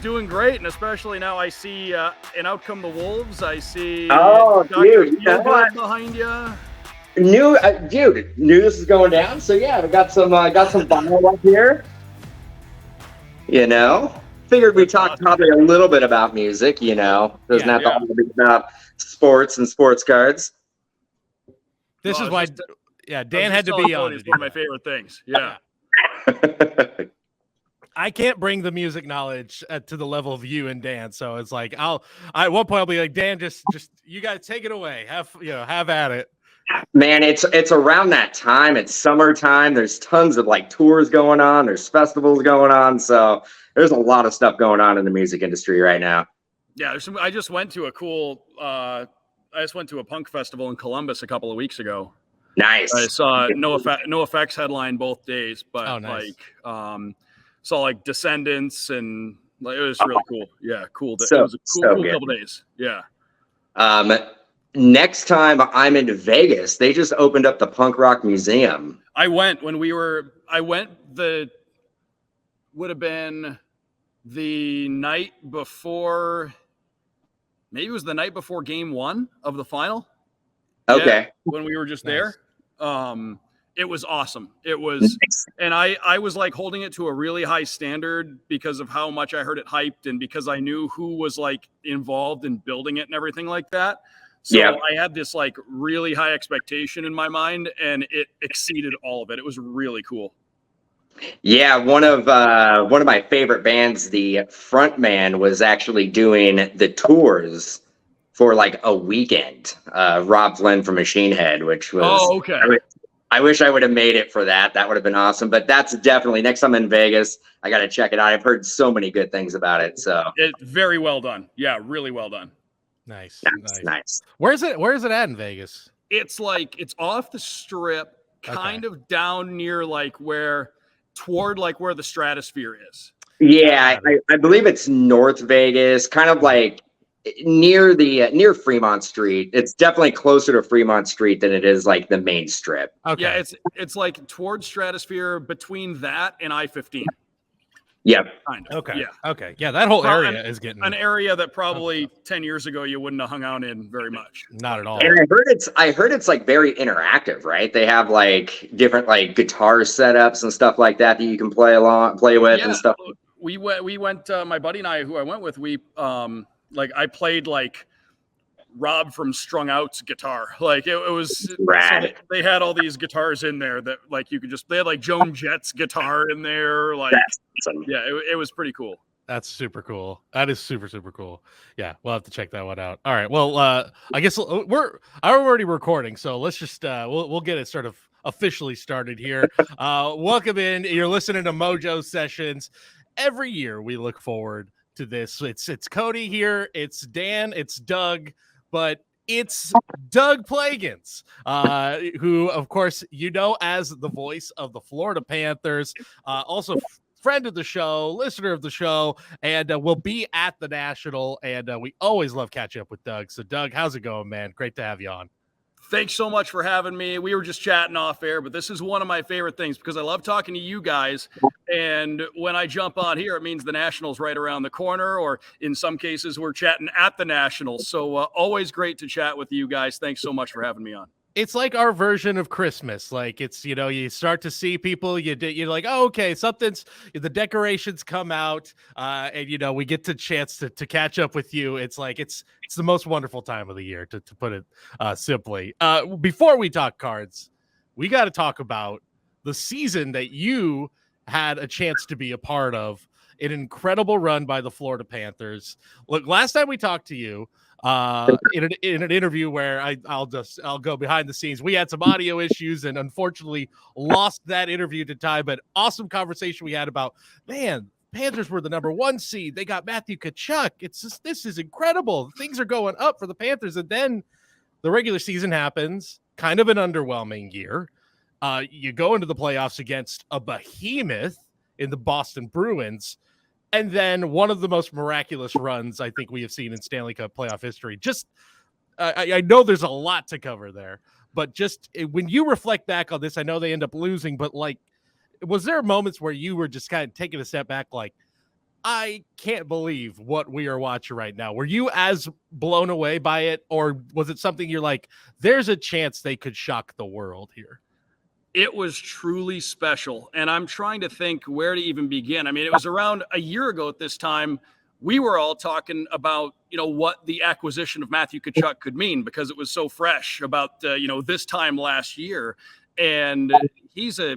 doing great, and especially now I see and out come the Wolves. I see Dr. Dude, behind you. Dude, knew this was going down. So yeah, we got some vinyl up here. You know, figured we talked probably a little bit about music. You know, doesn't have to all be about sports and sports cards. This is why, Dan had to be on. It's one of my favorite things. Yeah. I can't bring the music knowledge to the level of you and Dan, so it's like at one point I'll be like, Dan, just you guys take it away. Have at it. Man, it's around that time. It's summertime. There's tons of like tours going on. There's festivals going on. So there's a lot of stuff going on in the music industry right now. Yeah, I just went to a punk festival in Columbus a couple of weeks ago. Nice. I saw No Effects headline both days, but nice. saw like Descendants and like it was really cool. Yeah, cool. It was a cool couple days. Yeah. Next time I'm in Vegas, they just opened up the Punk Rock Museum. I went would have been the night before, maybe it was the night before game 1 of the final. Okay. Yeah, when we were just there. It was awesome. It was, and I was like holding it to a really high standard because of how much I heard it hyped and because I knew who was like involved in building it and everything like that. So I had this like really high expectation in my mind and it exceeded all of it. It was really cool. Yeah, one of my favorite bands, the front man was actually doing the tours for like a weekend. Rob Flynn from Machine Head, which was I wish I would have made it for that. That would have been awesome. But that's definitely next time in Vegas, I got to check it out. I've heard so many good things about it. So it's very well done. Yeah, really well done. Nice. Nice. Where is it at in Vegas? It's like it's off the strip, kind of down near toward where the Stratosphere is. Yeah, I believe it's North Vegas, kind of like near Fremont Street. It's definitely closer to Fremont Street than it is like the main strip. Okay. Yeah, it's like towards Stratosphere between that and I-15. Yep. Kind of. Okay. Yeah. Okay. Yeah, that whole area is getting an area that probably 10 years ago you wouldn't have hung out in very much. Not at all. And I heard it's like very interactive, right? They have like different like guitar setups and stuff like that you can play with and stuff. We went my buddy and I, who I went with, I played like Rob from Strung Out's guitar. Like it was rad. So they had all these guitars in there that like they had like Joan Jett's guitar in there. Like awesome. Yeah, it was pretty cool. That's super cool. That is super, super cool. Yeah, we'll have to check that one out. All right. Well, I guess we're already recording, so let's just we'll get it sort of officially started here. Welcome in. You're listening to Mojo Sessions. Every year we look forward to this. It's Cody here. It's Dan. It's Doug. But it's Doug Plagens, who, of course, as the voice of the Florida Panthers, also friend of the show, listener of the show, and will be at the National. And we always love catching up with Doug. So, Doug, how's it going, man? Great to have you on. Thanks so much for having me. We were just chatting off air, but this is one of my favorite things because I love talking to you guys. And when I jump on here, it means the Nationals right around the corner, or in some cases, we're chatting at the Nationals. So always great to chat with you guys. Thanks so much for having me on. It's like our version of Christmas. Like it's, you start to see people, you're like, oh, okay, the decorations come out and, we get the chance to catch up with you. It's like, it's the most wonderful time of the year to put it simply. Before we talk cards, we got to talk about the season that you had a chance to be a part of, an incredible run by the Florida Panthers. Look, last time we talked to you, in an interview where I'll go behind the scenes. We had some audio issues and unfortunately lost that interview to time, but awesome conversation we had about, man, Panthers were the number 1 seed. They got Matthew Tkachuk. This is incredible. Things are going up for the Panthers. And then the regular season happens, kind of an underwhelming year. You go into the playoffs against a behemoth in the Boston Bruins. And then one of the most miraculous runs I think we have seen in Stanley Cup playoff history. Just, I know there's a lot to cover there, but just when you reflect back on this, I know they end up losing, but like, was there moments where you were just kind of taking a step back, like, I can't believe what we are watching right now. Were you as blown away by it, or was it something you're like, there's a chance they could shock the world here? It was truly special. And I'm trying to think where to even begin. I mean, it was around a year ago at this time. We were all talking about, what the acquisition of Matthew Tkachuk could mean because it was so fresh about, this time last year. And he's a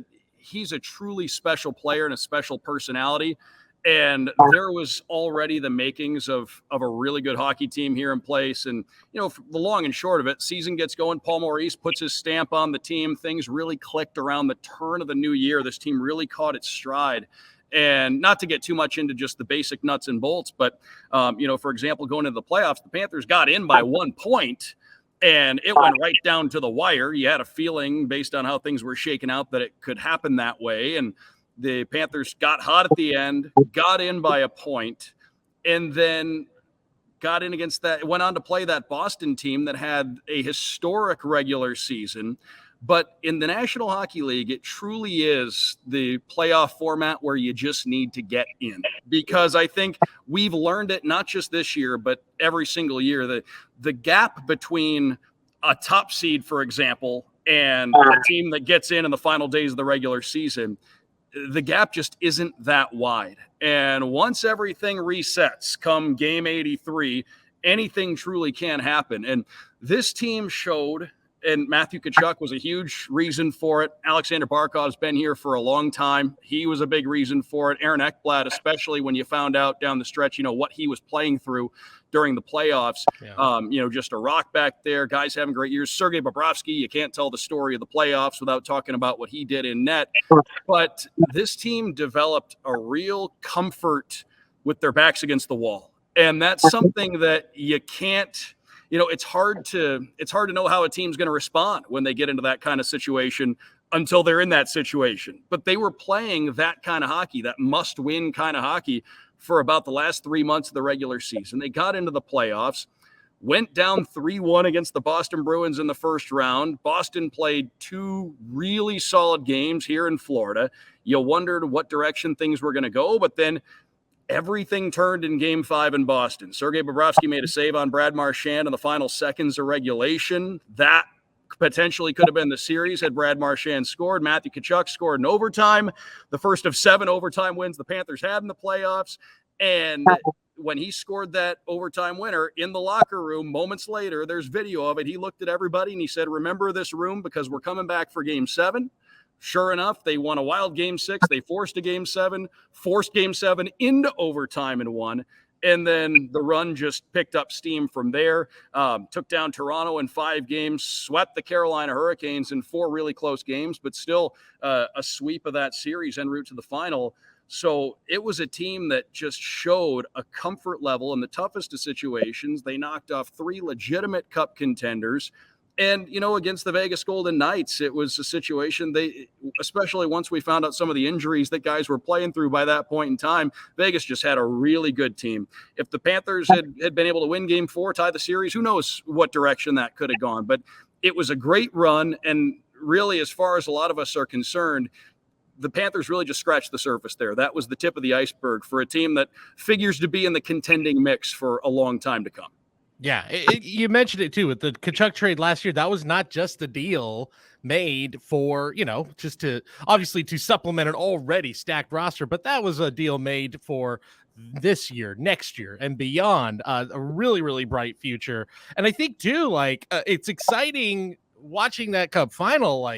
truly special player and a special personality. And there was already the makings of a really good hockey team here in place. And, the long and short of it, season gets going. Paul Maurice puts his stamp on the team. Things really clicked around the turn of the new year. This team really caught its stride. And not to get too much into just the basic nuts and bolts, but, for example, going into the playoffs, the Panthers got in by 1 point. And it went right down to the wire. You had a feeling based on how things were shaken out that it could happen that way. And the Panthers got hot at the end, got in by a point, and then got in against that, went on to play that Boston team that had a historic regular season. But in the National Hockey League, it truly is the playoff format where you just need to get in, because I think we've learned it not just this year, but every single year. The gap between a top seed, for example, and a team that gets in the final days of the regular season, the gap just isn't that wide. And once everything resets come game 83, anything truly can happen. And this team showed, and Matthew Tkachuk was a huge reason for it. Alexander Barkov's been here for a long time. He was a big reason for it. Aaron Ekblad, especially when you found out down the stretch, what he was playing through during the playoffs. Yeah. Just a rock back there. Guys having great years. Sergei Bobrovsky, you can't tell the story of the playoffs without talking about what he did in net. But this team developed a real comfort with their backs against the wall. And that's something that you can't, it's hard to know how a team's going to respond when they get into that kind of situation until they're in that situation. But they were playing that kind of hockey, that must-win kind of hockey, for about the last 3 months of the regular season. They got into the playoffs, went down 3-1 against the Boston Bruins in the first round. Boston played 2 really solid games here in Florida. You wondered what direction things were going to go, but then everything turned in Game 5 in Boston. Sergei Bobrovsky made a save on Brad Marchand in the final seconds of regulation. That potentially could have been the series had Brad Marchand scored. Matthew Tkachuk scored in overtime, the first of 7 overtime wins the Panthers had in the playoffs. And when he scored that overtime winner in the locker room, moments later, there's video of it. He looked at everybody and he said, "Remember this room because we're coming back for Game 7. Sure enough, they won a wild Game 6. They forced a Game 7, forced Game 7 into overtime and won. And then the run just picked up steam from there, took down Toronto in 5 games, swept the Carolina Hurricanes in 4 really close games, but still a sweep of that series en route to the final. So it was a team that just showed a comfort level in the toughest of situations. They knocked off 3 legitimate cup contenders. And, against the Vegas Golden Knights, it was a situation especially once we found out some of the injuries that guys were playing through by that point in time, Vegas just had a really good team. If the Panthers had been able to win Game 4, tie the series, who knows what direction that could have gone. But it was a great run. And really, as far as a lot of us are concerned, the Panthers really just scratched the surface there. That was the tip of the iceberg for a team that figures to be in the contending mix for a long time to come. Yeah, you mentioned it too with the Tkachuk trade last year. That was not just a deal made for, just to obviously to supplement an already stacked roster, but that was a deal made for this year, next year, and beyond. A really, really bright future. And I think too, it's exciting watching that Cup final.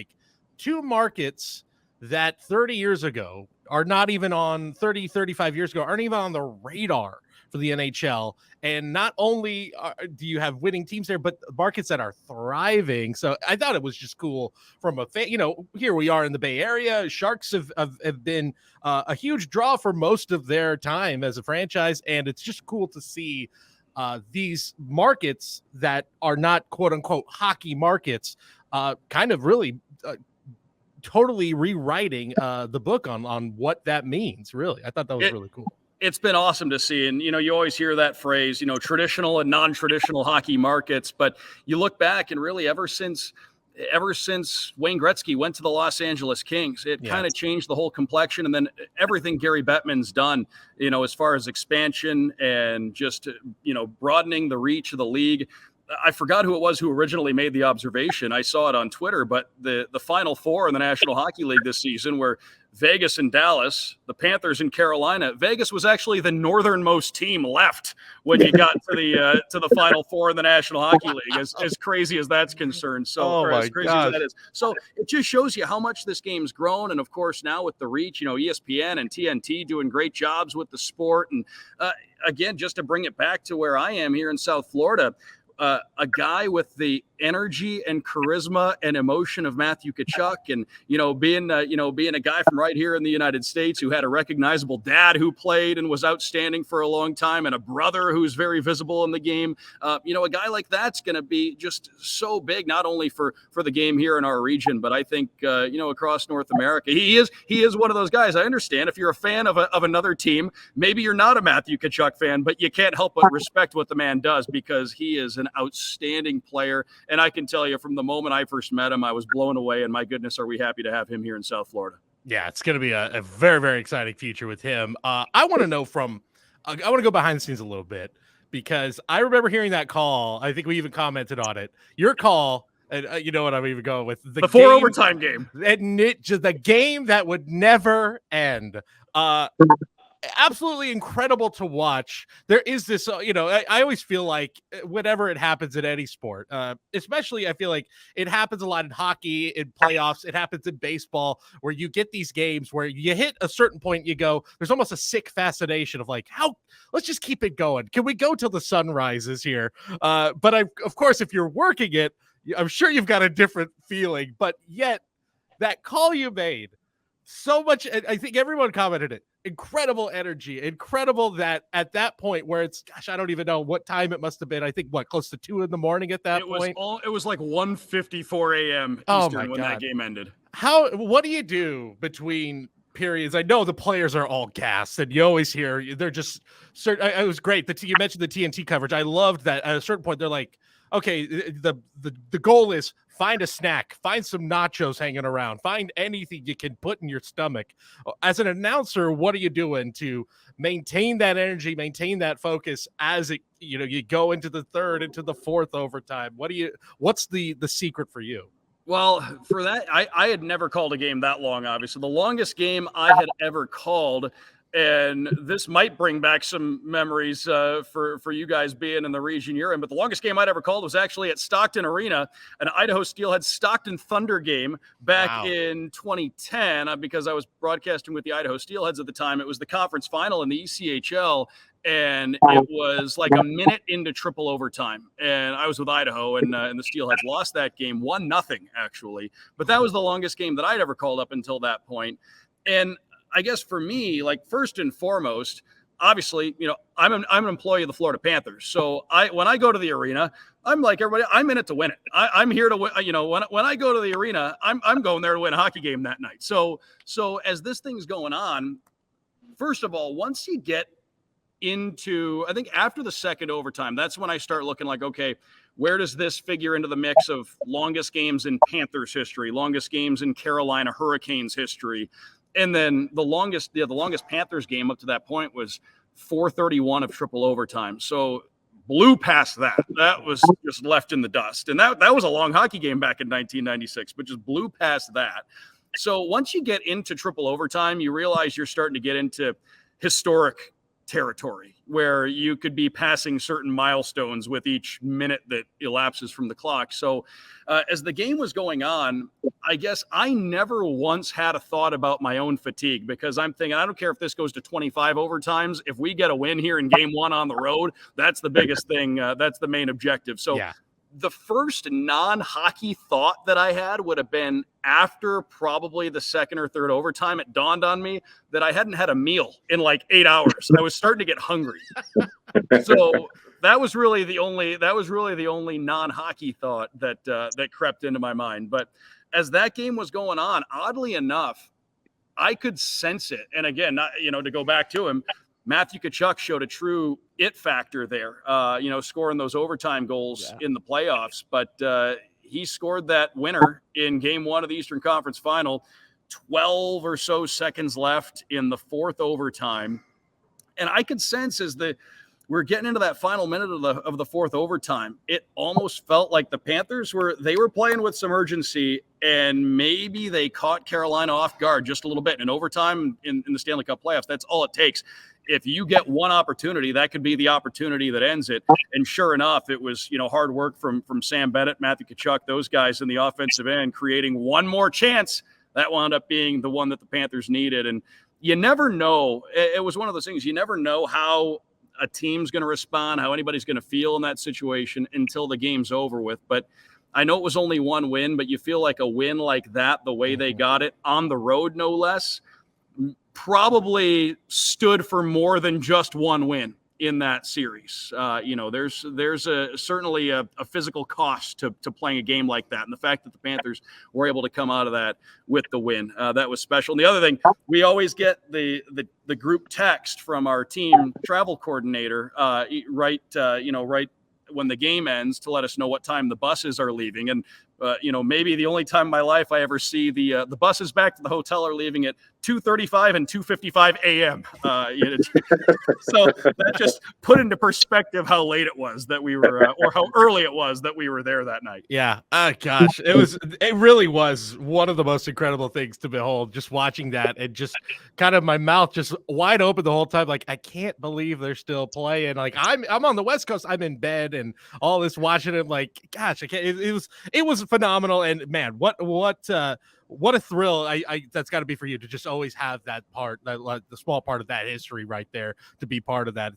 2 markets that 30 years ago are not even on 35 years ago, aren't even on the radar for the NHL. And not only do you have winning teams there, but markets that are thriving. So I thought it was just cool from a fan. Here we are in the Bay Area. Sharks have been a huge draw for most of their time as a franchise. And it's just cool to see these markets that are not quote unquote hockey markets kind of really totally rewriting the book on what that means. Really, I thought that was really cool. It's been awesome to see. And, you always hear that phrase, traditional and non-traditional hockey markets. But you look back and really ever since ever since Wayne Gretzky went to the Los Angeles Kings, it kind of changed the whole complexion. And then everything Gary Bettman's done, as far as expansion and just, broadening the reach of the league. I forgot who it was who originally made the observation. I saw it on Twitter, but the Final Four in the National Hockey League this season were Vegas and Dallas, the Panthers and Carolina. Vegas was actually the northernmost team left when you got to the Final Four in the National Hockey League, as crazy as that's concerned. So as crazy as that is. So it just shows you how much this game's grown. And of course, now with the reach, ESPN and TNT doing great jobs with the sport. And again, just to bring it back to where I am here in South Florida, a guy with the energy and charisma and emotion of Matthew Tkachuk, and being a guy from right here in the United States who had a recognizable dad who played and was outstanding for a long time, and a brother who's very visible in the game. A guy like that's going to be just so big, not only for the game here in our region, but I think across North America. He is one of those guys. I understand if you're a fan of another team, maybe you're not a Matthew Tkachuk fan, but you can't help but respect what the man does, because he is an outstanding player. And I can tell you, from the moment I first met him, I was blown away. And my goodness, are we happy to have him here in South Florida. Yeah, it's going to be a very, very exciting future with him. I want to know I want to go behind the scenes a little bit, because I remember hearing that call. I think we even commented on it. Your call, and you know what I'm even going with. The 4 overtime game. And the game that would never end. Absolutely incredible to watch. There is this, I always feel like whenever it happens in any sport, especially I feel like it happens a lot in hockey, in playoffs, it happens in baseball, where you get these games where you hit a certain point, you go, there's almost a sick fascination of like, let's just keep it going. Can we go till the sun rises here? But of course, if you're working it, I'm sure you've got a different feeling, but yet that call you made, so much, I think everyone commented it. Incredible energy, incredible that at that point where it's, I don't even know what time it must have been. I think close to 2 a.m. at that point. It was like 1:54 a.m. Eastern when that game ended. What do you do between periods? I know the players are all gassed, and you always hear they're just certain. It was great that you mentioned the TNT coverage. I loved that. At a certain point, they're like, okay, the goal is find a snack, find some nachos hanging around, find anything you can put in your stomach. As an announcer, what are you doing to maintain that energy, maintain that focus as you go into the third, into the fourth overtime? What's the secret for you? Well, for that, I had never called a game that long, obviously. The longest game I had ever called, and this might bring back some memories for you guys being in the region you're in, but the longest game I'd ever called was actually at Stockton Arena, an Idaho Steelhead Stockton Thunder game back in 2010, because I was broadcasting with the Idaho Steelheads at the time. It was the conference final in the ECHL, and it was like a minute into triple overtime, and I was with Idaho, and the Steelheads lost that game 1-0 actually, but that was the longest game that I'd ever called up until that point. And I guess for me, like, first and foremost, obviously, I'm an employee of the Florida Panthers. So when I go to the arena, I'm like everybody, I'm in it to win it. I'm here to win. When I go to the arena, I'm going there to win a hockey game that night. So as this thing's going on, first of all, once you get into, I think after the second overtime, that's when I start looking like, okay, where does this figure into the mix of longest games in Panthers history, longest games in Carolina Hurricanes history? And then the longest Panthers game up to that point was 4:31 of triple overtime. So blew past that. That was just left in the dust. And that was a long hockey game back in 1996, but just blew past that. So once you get into triple overtime, you realize you're starting to get into historic territory where you could be passing certain milestones with each minute that elapses from the clock. So as the game was going on, I guess I never once had a thought about my own fatigue, because I'm thinking, I don't care if this goes to 25 overtimes. If we get a win here in game 1 on the road, that's the biggest thing. That's the main objective. So the first non-hockey thought that I had would have been after probably the second or third overtime. It dawned on me that I hadn't had a meal in like 8 hours. I was starting to get hungry. So that was really the only non-hockey thought that crept into my mind. But as that game was going on, oddly enough, I could sense it. And again, to go back to him, Matthew Tkachuk showed a true it factor there, scoring those overtime goals in the playoffs. But he scored that winner in game 1 of the Eastern Conference Final, 12 or so seconds left in the 4th overtime. And I could sense as we're getting into that final minute of the 4th overtime, it almost felt like the Panthers were playing with some urgency, and maybe they caught Carolina off guard just a little bit. In overtime in the Stanley Cup playoffs, that's all it takes. If you get one opportunity, that could be the opportunity that ends it. And sure enough, it was, hard work from Sam Bennett, Matthew Tkachuk, those guys in the offensive end, creating one more chance. That wound up being the one that the Panthers needed. And you never know. It was one of those things. You never know how a team's going to respond, how anybody's going to feel in that situation until the game's over with. But I know it was only one win, but you feel like a win like that, the way they got it on the road, no less, probably stood for more than just one win in that series. There's certainly a physical cost to playing a game like that. And the fact that the Panthers were able to come out of that with the win, that was special. And the other thing, we always get the group text from our team travel coordinator, right when the game ends, to let us know what time the buses are leaving. And maybe the only time in my life I ever see the buses back to the hotel are leaving at 2:35 and 2:55 a.m. So that just put into perspective how late it was that we were, or how early it was that we were there that night. Yeah. Gosh, it really was one of the most incredible things to behold, just watching that, and just kind of my mouth just wide open the whole time. Like, I can't believe they're still playing. Like, I'm on the West Coast, I'm in bed and all this watching it. Like, gosh, I can't, it was phenomenal. And man, what a thrill that's got to be for you to just always have that part, the small part of that history right there, to be part of that.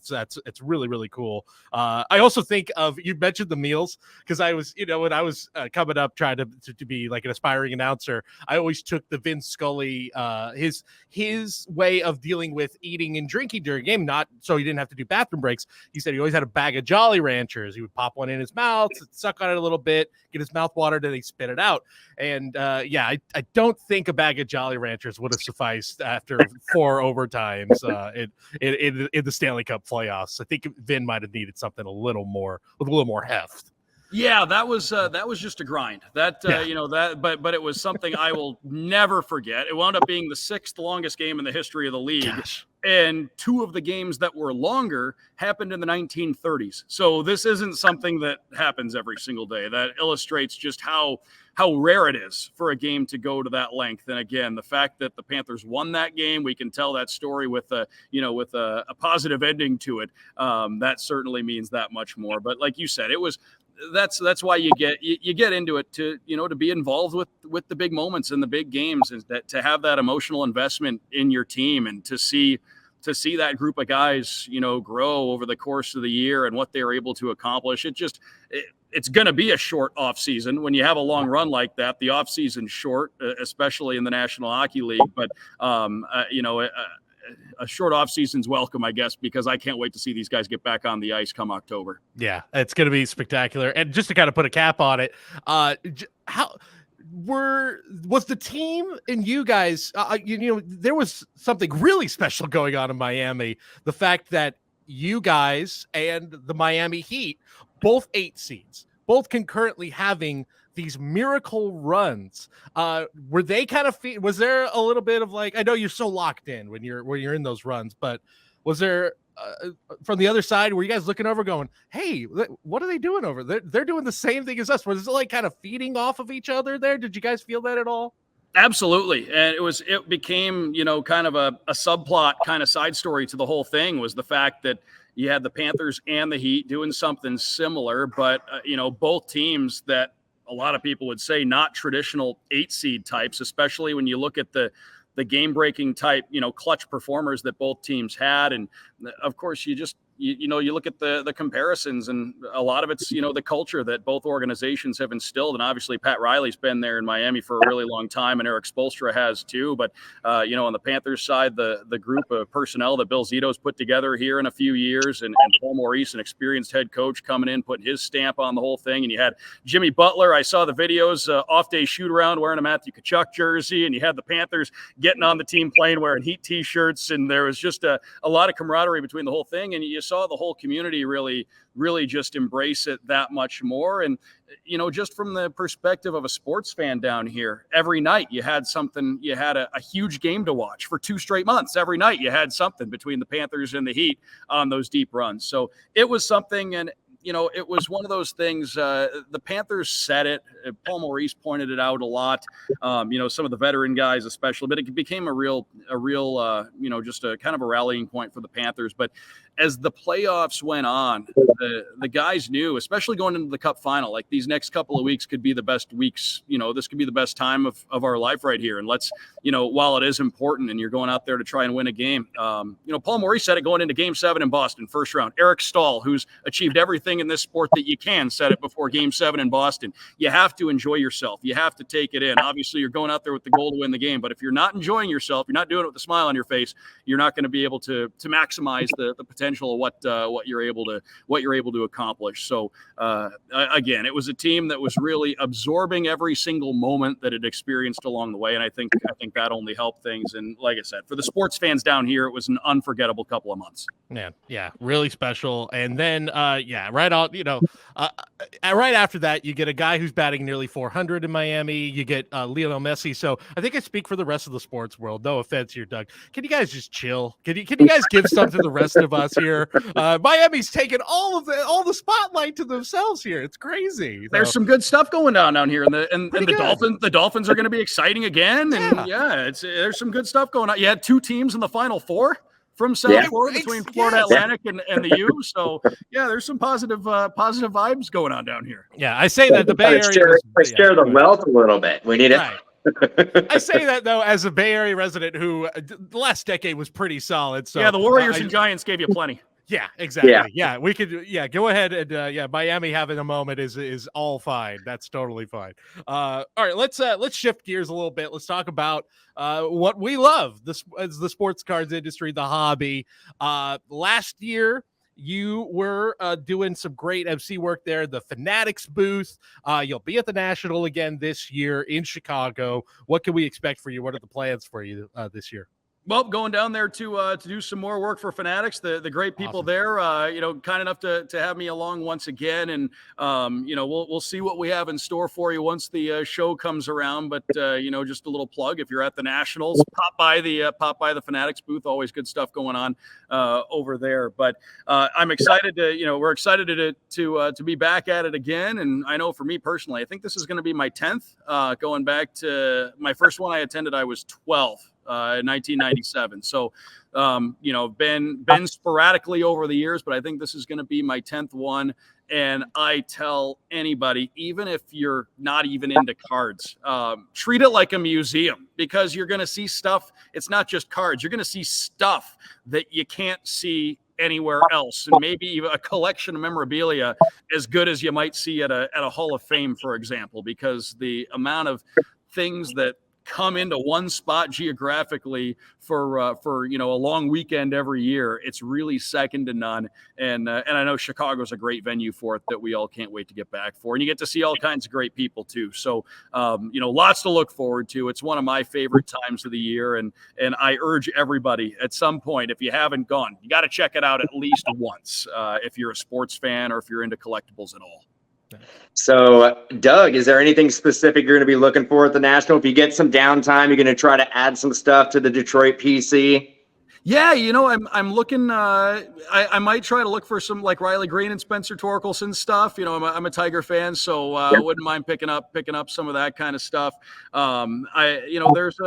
It's really, really cool. I also think of, you mentioned the meals, because I was, when I was coming up trying to be like an aspiring announcer, I always took the Vince Scully, his way of dealing with eating and drinking during a game, not so he didn't have to do bathroom breaks. He said he always had a bag of Jolly Ranchers. He would pop one in his mouth, suck on it a little bit, get his mouth watered, and he spit it out. And I don't think a bag of Jolly Ranchers would have sufficed after 4 overtimes in the Stanley Cup playoffs. I think Vin might have needed something with a little more heft. Yeah, that was just a grind. But it was something I will never forget. It wound up being the 6th longest game in the history of the league. Gosh. And 2 of the games that were longer happened in the 1930s. So this isn't something that happens every single day. That illustrates just how rare it is for a game to go to that length. And again, the fact that the Panthers won that game, we can tell that story with a positive ending to it. That certainly means that much more. But like you said, that's why you get into it, to be involved with the big moments and the big games, and that to have that emotional investment in your team, and to see that group of guys, grow over the course of the year and what they were able to accomplish. It's going to be a short off season. When you have a long run like that, the off season's short, especially in the National Hockey League. But a short off season's welcome, I guess, because I can't wait to see these guys get back on the ice come October. Yeah, it's going to be spectacular. And just to kind of put a cap on it, was the team and you guys, there was something really special going on in Miami. The fact that you guys and the Miami Heat, both 8 seeds, both concurrently having these miracle runs. Were they kind of, was there a little bit of like, I know you're so locked in when you're in those runs, but was there from the other side, were you guys looking over going, hey, what are they doing over there? They're doing the same thing as us. Was it like kind of feeding off of each other there? Did you guys feel that at all? Absolutely. And it became, kind of a subplot kind of side story to the whole thing, was the fact that you had the Panthers and the Heat doing something similar, but both teams that a lot of people would say not traditional 8 seed types, especially when you look at the game-breaking type, clutch performers that both teams had. And of course, you look at the comparisons, and a lot of it's, the culture that both organizations have instilled. And obviously Pat Riley's been there in Miami for a really long time, and Eric Spoelstra has too. But, on the Panthers side, the group of personnel that Bill Zito's put together here in a few years, and Paul Maurice, an experienced head coach, coming in, putting his stamp on the whole thing. And you had Jimmy Butler. I saw the videos, off-day shoot-around wearing a Matthew Tkachuk jersey, and you had the Panthers getting on the team plane wearing Heat T-shirts. And there was just a lot of camaraderie between the whole thing. And you saw the whole community really just embrace it that much more. And, just from the perspective of a sports fan down here, every night you had something, you had a huge game to watch for 2 straight months. Every night you had something between the Panthers and the Heat on those deep runs. So it was something, and it was one of those things. The Panthers said it. Paul Maurice pointed it out a lot. Some of the veteran guys, especially, but it became a real, just a kind of a rallying point for the Panthers. But as the playoffs went on, the guys knew, especially going into the Cup final, like these next couple of weeks could be the best weeks. This could be the best time of our life right here. And let's, while it is important and you're going out there to try and win a game, Paul Maurice said it going into Game 7 in Boston, first round. Eric Stahl, who's achieved everything in this sport that you can, said it before Game 7 in Boston. You have to enjoy yourself. You have to take it in. Obviously, you're going out there with the goal to win the game, but if you're not enjoying yourself, you're not doing it with a smile on your face, you're not going to be able to maximize the potential of what you're able to accomplish. So again, it was a team that was really absorbing every single moment that it experienced along the way, and I think that only helped things. And like I said, for the sports fans down here, it was an unforgettable couple of months. Man, yeah, really special. And then right after that, you get a guy who's batting nearly 400 in Miami. You get Lionel Messi. So I think I speak for the rest of the sports world. No offense here, Doug. Can you guys just chill? Can you guys give something to the rest of us here? Miami's taking all the spotlight to themselves here. It's crazy. There's some good stuff going down here, and the Dolphins are going to be exciting again. And there's some good stuff going on. You had 2 teams in the Final Four from South Florida, between Florida Atlantic and the U. So there's some positive vibes going on down here. Yeah, I say that the Bay Area share the wealth a little bit. We need it. Right. I say that though as a Bay Area resident who the last decade was pretty solid. So the Warriors and Giants gave you plenty. Yeah, exactly. Yeah, we could. Yeah, go ahead and Miami having a moment is all fine. That's totally fine. All right, let's shift gears a little bit. Let's talk about what we love. This is the sports cards industry, the hobby. Last year, you were doing some great MC work there, the Fanatics booth. You'll be at the National again this year in Chicago. What can we expect for you? What are the plans for you this year? Well, going down there to do some more work for Fanatics, the great people there, kind enough to have me along once again, and we'll see what we have in store for you once the show comes around. But just a little plug: if you're at the Nationals, pop by the Fanatics booth. Always good stuff going on over there. But I'm excited we're excited to be back at it again. And I know for me personally, I think this is going to be my 10th. Going back to my first one I attended, I was 12. In 1997. So, been sporadically over the years, but I think this is going to be my 10th one. And I tell anybody, even if you're not even into cards, treat it like a museum, because you're going to see stuff. It's not just cards. You're going to see stuff that you can't see anywhere else, and maybe even a collection of memorabilia as good as you might see at a Hall of Fame, for example, because the amount of things that come into one spot geographically for a long weekend every year, it's really second to none. And I know Chicago's a great venue for it that we all can't wait to get back for. And you get to see all kinds of great people too. So lots to look forward to. It's one of my favorite times of the year, and I urge everybody at some point, if you haven't gone, you got to check it out at least once if you're a sports fan or if you're into collectibles at all. So, Doug, is there anything specific you're going to be looking for at the National? If you get some downtime, you're going to try to add some stuff to the Detroit PC? Yeah, I'm looking. I might try to look for some like Riley Green and Spencer Torkelson stuff. I'm a Tiger fan, so I wouldn't mind picking up some of that kind of stuff. There's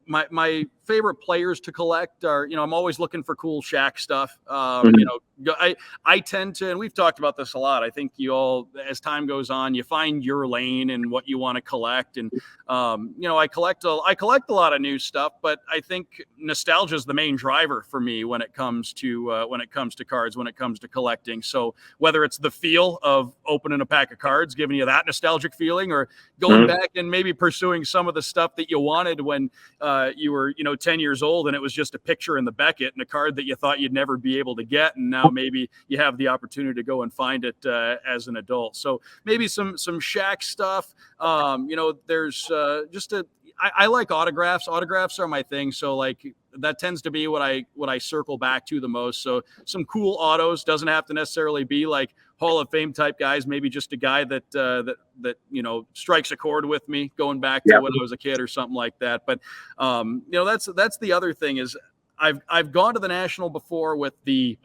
my favorite players to collect are, I'm always looking for cool Shaq stuff. I tend to, and we've talked about this a lot, I think you all, as time goes on, you find your lane and what you want to collect. And, I collect a lot of new stuff, but I think nostalgia is the main driver for me when it comes to cards, when it comes to collecting. So whether it's the feel of opening a pack of cards, giving you that nostalgic feeling, or going back and maybe pursuing some of the stuff that you wanted when you were, 10 years old, and it was just a picture in the Beckett and a card that you thought you'd never be able to get, and now maybe you have the opportunity to go and find it as an adult. So maybe some Shaq stuff. There's I like autographs. Autographs are my thing. So like that tends to be what I circle back to the most. So some cool autos, doesn't have to necessarily be like Hall of Fame type guys, maybe just a guy that strikes a chord with me going back to when I was a kid or something like that. But that's the other thing is I've gone to the National before with the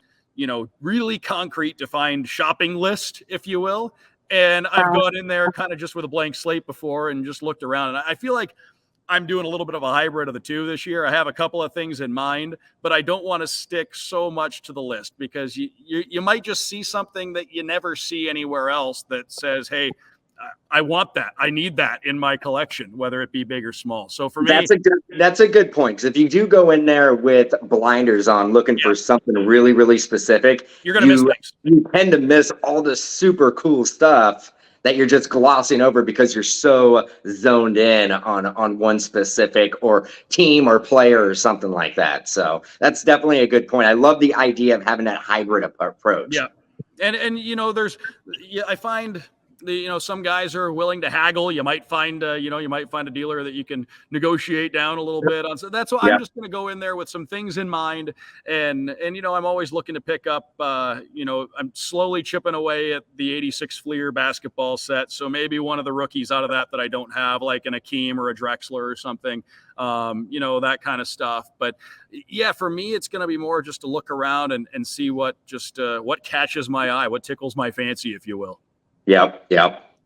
really concrete defined shopping list, if you will. And I've gone in there kind of just with a blank slate before and just looked around. And I feel like I'm doing a little bit of a hybrid of the two this year. I have a couple of things in mind, but I don't want to stick so much to the list because you might just see something that you never see anywhere else that says, hey, I want that. I need that in my collection, whether it be big or small. So for me, that's a good point. Because if you do go in there with blinders on, looking for something really, really specific, you're going to miss things. You tend to miss all this super cool stuff that you're just glossing over because you're so zoned in on one specific or team or player or something like that. So that's definitely a good point. I love the idea of having that hybrid approach. Yeah, and I find. Some guys are willing to haggle. You might find a dealer that you can negotiate down a little bit on. So that's why I'm just going to go in there with some things in mind. And I'm always looking to pick up, I'm slowly chipping away at the 86 Fleer basketball set. So maybe one of the rookies out of that I don't have, like an Akeem or a Drexler or something, that kind of stuff. But yeah, for me, it's going to be more just to look around and see what catches my eye, what tickles my fancy, if you will. Yep.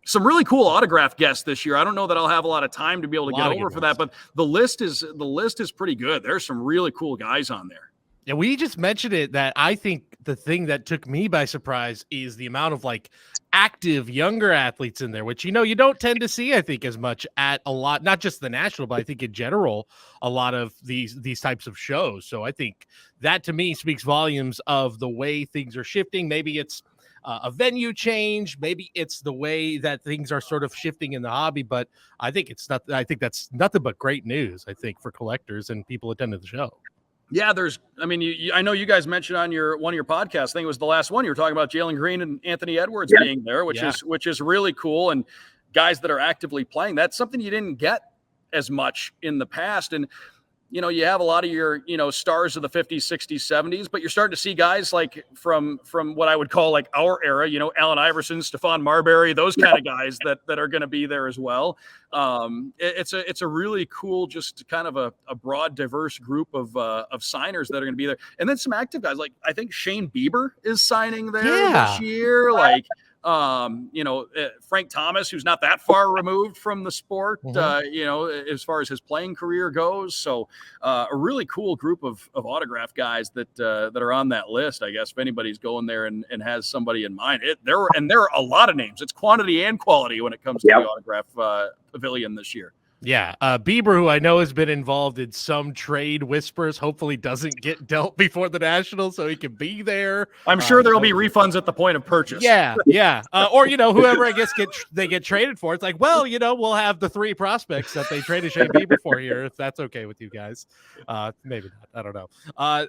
Some really cool autograph guests this year. I don't know that I'll have a lot of time to be able to get over for that, but the list is pretty good. There's some really cool guys on there. Yeah, we just mentioned it that I think the thing that took me by surprise is the amount of like active younger athletes in there, which you don't tend to see, I think, as much at a lot, not just the National, but I think in general, a lot of these types of shows. So I think that to me speaks volumes of the way things are shifting. Maybe it's a venue change, maybe it's the way that things are sort of shifting in the hobby, but I think that's nothing but great news, I think, for collectors and people attending the show. Yeah, I know you guys mentioned on one of your podcasts, I think it was the last one, you were talking about Jalen Green and Anthony Edwards being there, which is really cool. And guys that are actively playing, that's something you didn't get as much in the past. And you have a lot of your, stars of the 50s, 60s, 70s, but you're starting to see guys like from what I would call like our era, Allen Iverson, Stephon Marbury, those kind of guys that are going to be there as well. It's a really cool, just kind of a broad, diverse group of signers that are going to be there. And then some active guys, like I think Shane Bieber is signing there this year. Like, Frank Thomas, who's not that far removed from the sport, as far as his playing career goes. So a really cool group of autograph guys that are on that list, I guess, if anybody's going there and has somebody in mind. There are a lot of names. It's quantity and quality when it comes to the autograph pavilion this year. Yeah, Bieber, who I know has been involved in some trade whispers, hopefully doesn't get dealt before the National so he can be there. I'm sure there'll be refunds at the point of purchase. Yeah. Or, whoever I guess they get traded for. It's like, well, we'll have the 3 prospects that they traded Shane Bieber for here, if that's okay with you guys. Maybe not. I don't know.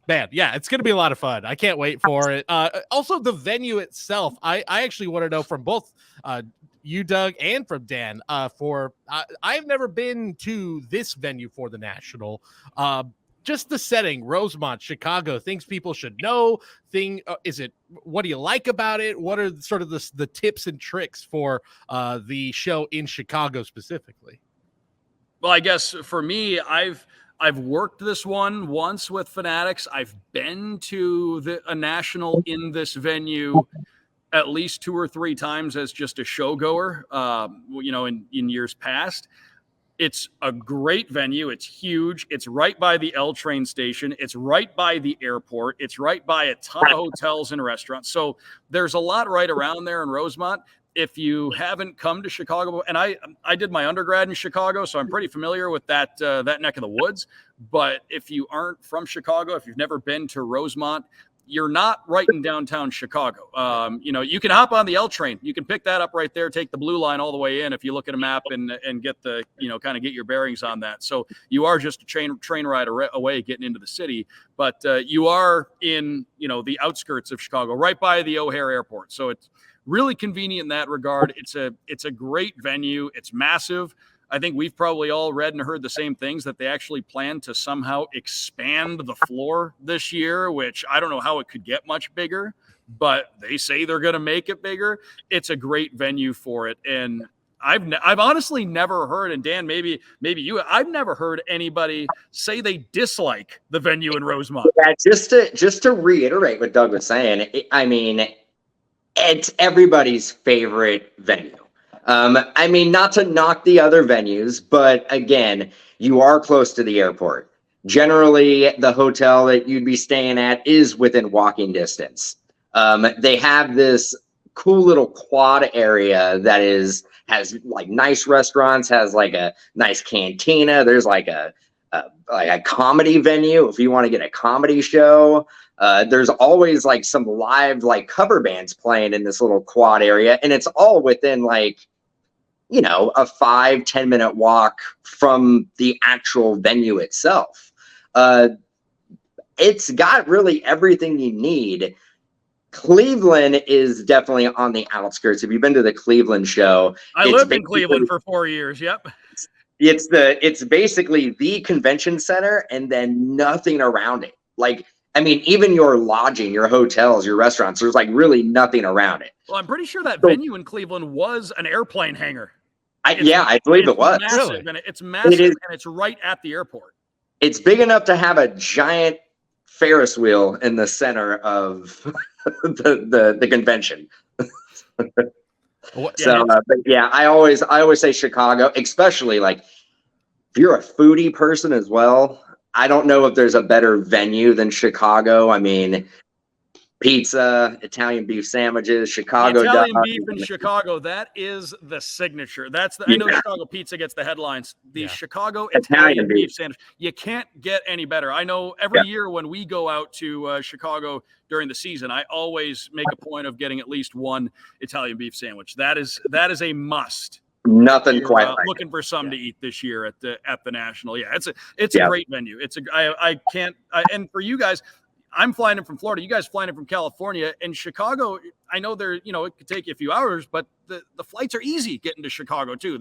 Man, yeah, it's going to be a lot of fun. I can't wait for it. Also, the venue itself, I actually want to know from both you, Doug, and from Dan, I've never been to this venue for the National. Just the setting, Rosemont, Chicago, things people should know. What do you like about it? What are sort of the tips and tricks for the show in Chicago specifically? Well, I guess for me, I've worked this one once with Fanatics. I've been to a National in this venue at least 2 or 3 times as just a show goer, in years past. It's a great venue. It's huge. It's right by the L train station. It's right by the airport. It's right by a ton of hotels and restaurants. So there's a lot right around there in Rosemont. If you haven't come to Chicago, and I did my undergrad in Chicago, so I'm pretty familiar with that neck of the woods. But if you aren't from Chicago, if you've never been to Rosemont, you're not right in downtown Chicago. You can hop on the L train. You can pick that up right there, take the blue line all the way in if you look at a map and get kind of get your bearings on that. So you are just a train ride away getting into the city, but you are in, the outskirts of Chicago, right by the O'Hare Airport. So it's really convenient in that regard. It's a great venue. It's massive. I think we've probably all read and heard the same things, that they actually plan to somehow expand the floor this year, which I don't know how it could get much bigger, but they say they're going to make it bigger. It's a great venue for it. And I've honestly never heard, and Dan, maybe I've never heard anybody say they dislike the venue in Rosemont. Yeah, just to reiterate what Doug was saying, I mean, it's everybody's favorite venue. I mean, not to knock the other venues, but again, you are close to the airport. Generally, the hotel that you'd be staying at is within walking distance. They have this cool little quad area that has like nice restaurants, has like a nice cantina. There's like a comedy venue if you want to get a comedy show. There's always like some live like cover bands playing in this little quad area, and it's all within like, you know, a 5-10 minute walk from the actual venue itself. It's got really everything you need. Cleveland is definitely on the outskirts. If you've been to the Cleveland show, I lived in Cleveland for 4 years. Yep. It's basically the convention center and then nothing around it. Like, I mean, even your lodging, your hotels, your restaurants, there's like really nothing around it. Well, I'm pretty sure that venue in Cleveland was an airplane hangar. I believe it was. Massive, and it's massive, and it's right at the airport. It's big enough to have a giant Ferris wheel in the center of the convention. But yeah, I always say Chicago, especially like if you're a foodie person as well. I don't know if there's a better venue than Chicago. I mean, pizza, Italian beef sandwiches, Chicago Italian beef in Chicago. That is the signature. I know Chicago pizza gets the headlines. The Chicago Italian beef sandwich. You can't get any better. I know every year when we go out to Chicago during the season, I always make a point of getting at least one Italian beef sandwich. That is a must. Nothing quite like looking for something to eat this year at the National. Yeah, it's a great venue. And for you guys, I'm flying in from Florida. You guys flying in from California. And Chicago, I know it could take you a few hours, but the flights are easy getting to Chicago too.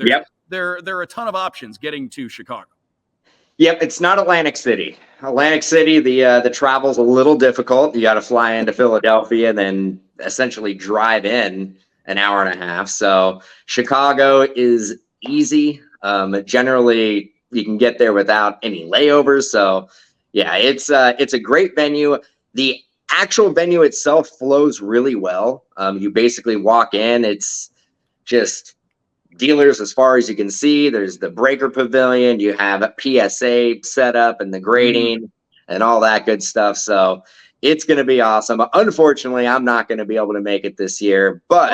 There are a ton of options getting to Chicago. Yep, it's not Atlantic City. Atlantic City, the travel's a little difficult. You got to fly into Philadelphia and then essentially drive in an hour and a half. So Chicago is easy. Generally, you can get there without any layovers. So yeah, it's a great venue. The actual venue itself flows really well. You basically walk in. It's just dealers as far as you can see. There's the breaker pavilion. You have a PSA set up and the grading and all that good stuff. So it's going to be awesome. Unfortunately, I'm not going to be able to make it this year, but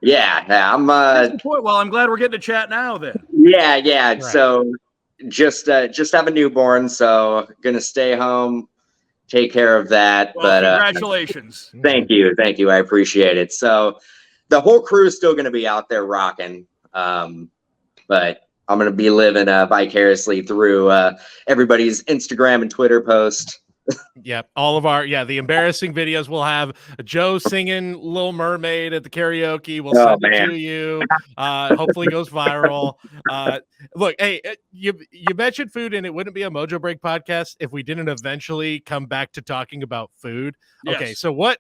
yeah, I'm well, I'm glad we're getting to chat now then. Yeah. Right. So just have a newborn, so gonna stay home, take care of that. Well, but congratulations. Thank you. I appreciate it. So the whole crew is still gonna be out there rocking. But I'm gonna be living vicariously through everybody's Instagram and Twitter post. Yep. All of the embarrassing videos we'll have Joe singing Little Mermaid at the karaoke. We'll send it to you. Hopefully it goes viral. Look, hey, you mentioned food, and it wouldn't be a Mojo Break podcast if we didn't eventually come back to talking about food. Yes. Okay. So what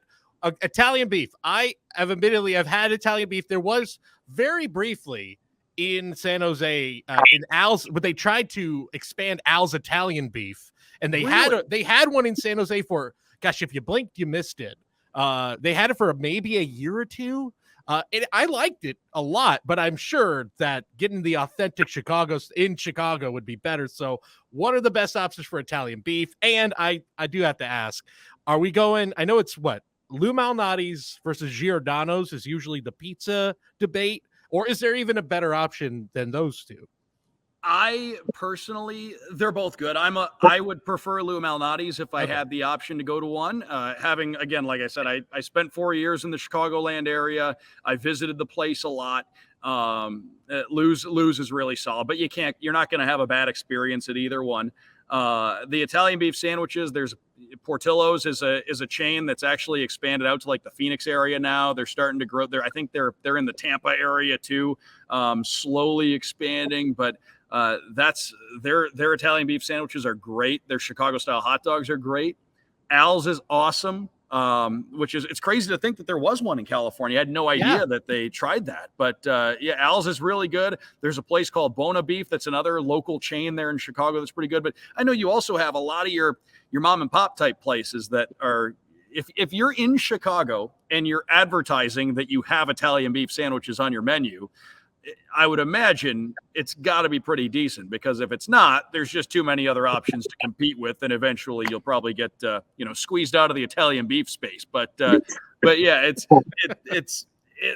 Italian beef? I've had Italian beef. There was very briefly in San Jose in Al's, but they tried to expand Al's Italian beef. And they had one in San Jose for, gosh, if you blinked, you missed it. They had it for maybe a year or two. I liked it a lot, but I'm sure that getting the authentic in Chicago would be better. So what are the best options for Italian beef? And I do have to ask, are we going, I know it's Lou Malnati's versus Giordano's is usually the pizza debate, or is there even a better option than those two? I personally, they're both good. I would prefer Lou Malnati's if I had the option to go to one. Having, again, like I said, I spent 4 years in the Chicagoland area. I visited the place a lot. Lou's is really solid, but you're not going to have a bad experience at either one. The Italian beef sandwiches, there's Portillo's is a chain that's actually expanded out to like the Phoenix area now. They're starting to grow there. I think they're in the Tampa area too, slowly expanding. But that's their Italian beef sandwiches are great. Their Chicago style hot dogs are great. Al's is awesome. Which is, it's crazy to think that there was one in California. I had no idea that they tried that, but yeah, Al's is really good. There's a place called Bona Beef that's another local chain there in Chicago that's pretty good. But I know you also have a lot of your mom and pop type places that are, if you're in Chicago and you're advertising that you have Italian beef sandwiches on your menu, I would imagine it's got to be pretty decent, because if it's not, there's just too many other options to compete with, and eventually you'll probably get squeezed out of the Italian beef space. But yeah,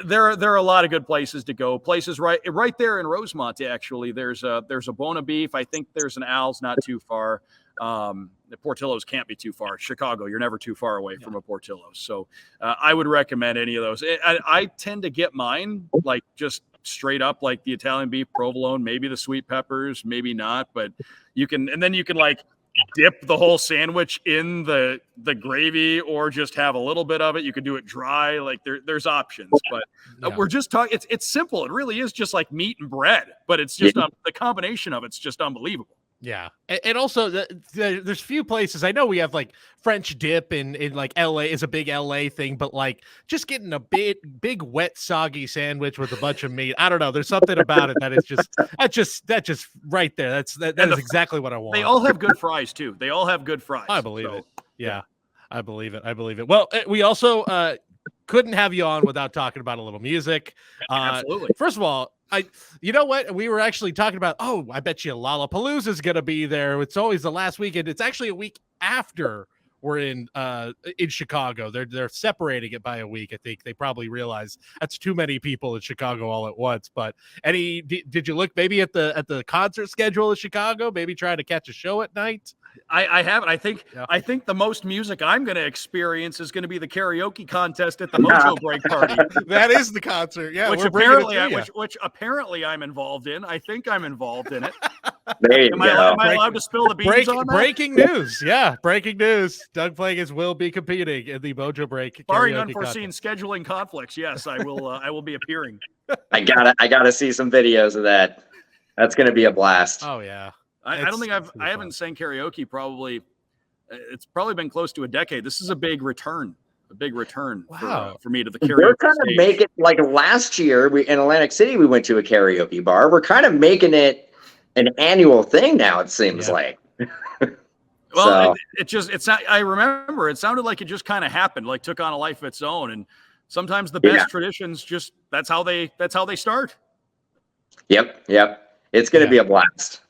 there are a lot of good places to go. Places right there in Rosemont. Actually, there's a Bona Beef. I think there's an Al's not too far. The Portillo's can't be too far. Chicago, you're never too far away from a Portillo's. So I would recommend any of those. I tend to get mine like just straight up, like the Italian beef provolone, maybe the sweet peppers, maybe not, but you can like dip the whole sandwich in the gravy, or just have a little bit of it. You could do it dry. Like there's options, but we're just talking. It's simple. It really is just like meat and bread, but it's just the combination of it's just unbelievable. Yeah. And also there's few places. I know we have like French dip in like LA is a big LA thing, but like just getting a big wet soggy sandwich with a bunch of meat. I don't know. There's something about it that is that just right there. That is exactly what I want. They all have good fries too. They all have good fries. I believe it. Yeah. I believe it. Well, we also couldn't have you on without talking about a little music. Absolutely. First of all, you know what? We were actually talking about, I bet you Lollapalooza is going to be there. It's always the last weekend. It's actually a week after we're in Chicago. They're separating it by a week. I think they probably realize that's too many people in Chicago all at once. But did you look maybe at the concert schedule in Chicago? Maybe try to catch a show at night? I haven't. I think the most music I'm going to experience is going to be the karaoke contest at the Mojobreak party. That is the concert, yeah. Which apparently I'm involved in. I think I'm involved in it. Am I allowed to spill the beans on that? Breaking news, yeah. Breaking news. Doug Plagens will be competing in the Mojobreak. Barring unforeseen scheduling conflicts, yes, I will. I will be appearing. I gotta see some videos of that. That's going to be a blast. Oh yeah. I don't think I haven't sang karaoke probably. It's probably been close to a decade. This is a big return for me to the karaoke. We're kind of making, like last year in Atlantic City, we went to a karaoke bar. We're kind of making it an annual thing now, it seems like. Well, it's not, I remember it sounded like it just kind of happened, like took on a life of its own. And sometimes the best traditions that's how they start. Yep. It's going to be a blast.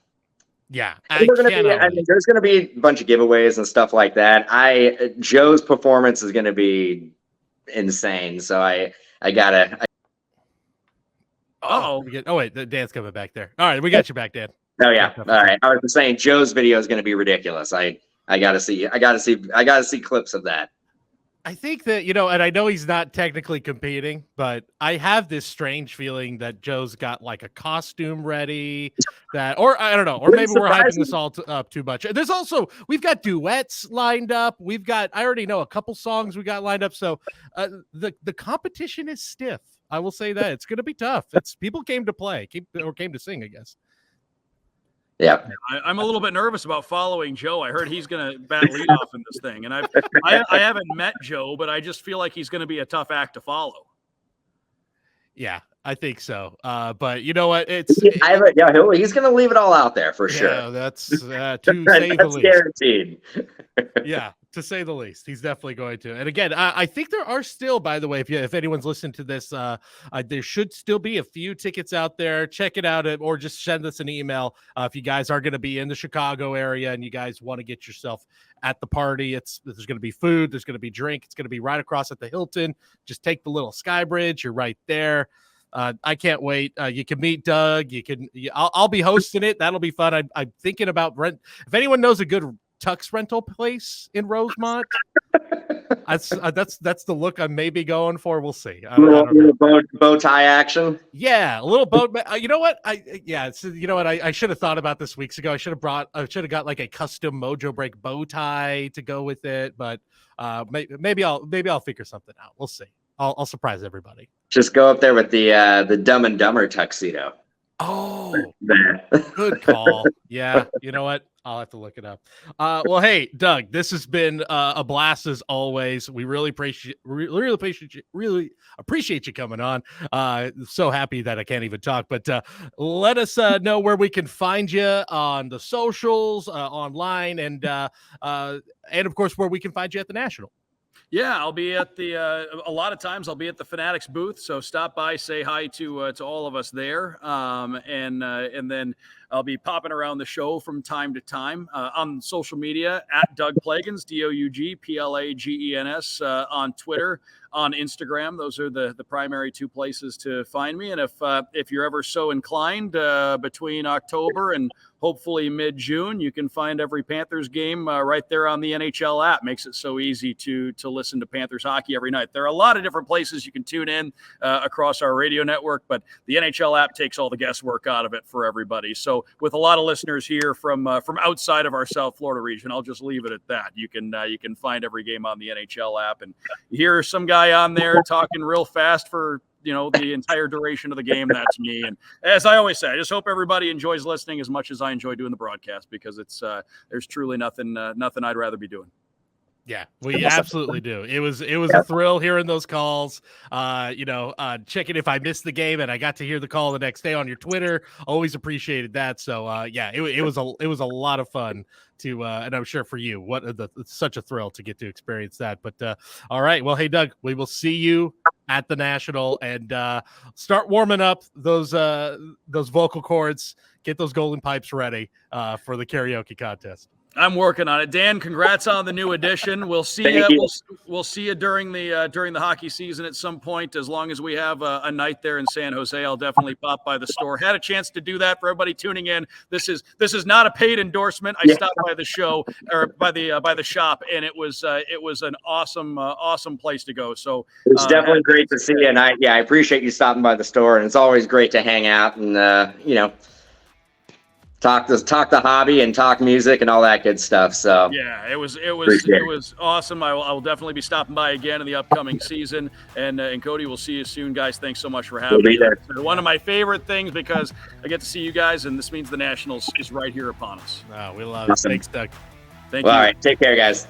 Yeah, there's going to be a bunch of giveaways and stuff like that. Joe's performance is going to be insane. So I gotta. Wait, Dan's coming back there. All right, we got you back, Dan. Oh yeah. All right. I was just saying Joe's video is going to be ridiculous. I gotta see clips of that. I think that, and I know he's not technically competing, but I have this strange feeling that Joe's got like a costume ready or I don't know, or maybe we're hyping this all up too much. There's also, we've got duets lined up. I already know a couple songs we got lined up. So the competition is stiff. I will say that it's going to be tough. People came to play or came to sing, I guess. Yeah, I'm a little bit nervous about following Joe. I heard he's going to bat lead off in this thing, and I haven't met Joe, but I just feel like he's going to be a tough act to follow. Yeah, I think so. But you know what? He's going to leave it all out there for sure. Yeah, that's to say the least. Guaranteed. Yeah, to say the least, he's definitely going to. And again, I think there are still, by the way, if anyone's listened to this, there should still be a few tickets out there. Check it out, or just send us an email if you guys are going to be in the Chicago area and you guys want to get yourself at the party. There's going to be food, there's going to be drink. It's going to be right across at the Hilton. Just take the little Sky Bridge. You're right there. I can't wait. You can meet Doug. I'll be hosting it. That'll be fun. I'm thinking about rent. If anyone knows a good tux rental place in Rosemont, That's the look I may be going for. We'll see. I Little don't know. bow tie action. Yeah, a little boat. You know what? You know what? I should have thought about this weeks ago. I should have got like a custom Mojobreak bow tie to go with it. But maybe I'll figure something out. We'll see. I'll surprise everybody. Just go up there with the Dumb and Dumber tuxedo. Oh, good call. Yeah, you know what? I'll have to look it up. Well, hey, Doug, this has been a blast as always. We really appreciate you coming on. So happy that I can't even talk, but let us know where we can find you on the socials, online, and of course where we can find you at the National. Yeah, I'll be at a lot of times I'll be at the Fanatics booth. So stop by, say hi to all of us there. And then I'll be popping around the show from time to time on social media at Doug Plagens, DougPlagens, on Twitter, on Instagram. Those are the primary two places to find me. And if you're ever so inclined, between October and hopefully mid-June, you can find every Panthers game right there on the NHL app. Makes it so easy to listen to Panthers hockey every night. There are a lot of different places you can tune in across our radio network, but the NHL app takes all the guesswork out of it for everybody. So with a lot of listeners here from outside of our South Florida region, I'll just leave it at that. You can find every game on the NHL app, and you hear some guy on there talking real fast for the entire duration of the game. That's me. And as I always say, I just hope everybody enjoys listening as much as I enjoy doing the broadcast, because it's there's truly nothing I'd rather be doing. Yeah, we absolutely do. It was a thrill hearing those calls. Checking if I missed the game and I got to hear the call the next day on your Twitter. Always appreciated that. So it was a lot of fun to, and I'm sure for you, it's such a thrill to get to experience that. But all right, well, hey Doug, we will see you at the National, and start warming up those vocal cords. Get those golden pipes ready for the karaoke contest. I'm working on it. Dan, congrats on the new edition. We'll see you. We'll see you during the hockey season at some point. As long as we have a night there in San Jose, I'll definitely pop by the store. Had a chance to do that for everybody tuning in. This is not a paid endorsement. I stopped by the show or by the shop, and it was an awesome place to go. So it's definitely great to see you, and I appreciate you stopping by the store, and it's always great to hang out and talk the hobby and talk music and all that good stuff. So yeah, it was awesome. I will definitely be stopping by again in the upcoming season. And Cody, we'll see you soon, guys. Thanks so much for having me. It's one of my favorite things because I get to see you guys, and this means the Nationals is right here upon us. We love it. Thanks, Doug. Thank you. All right, take care, guys.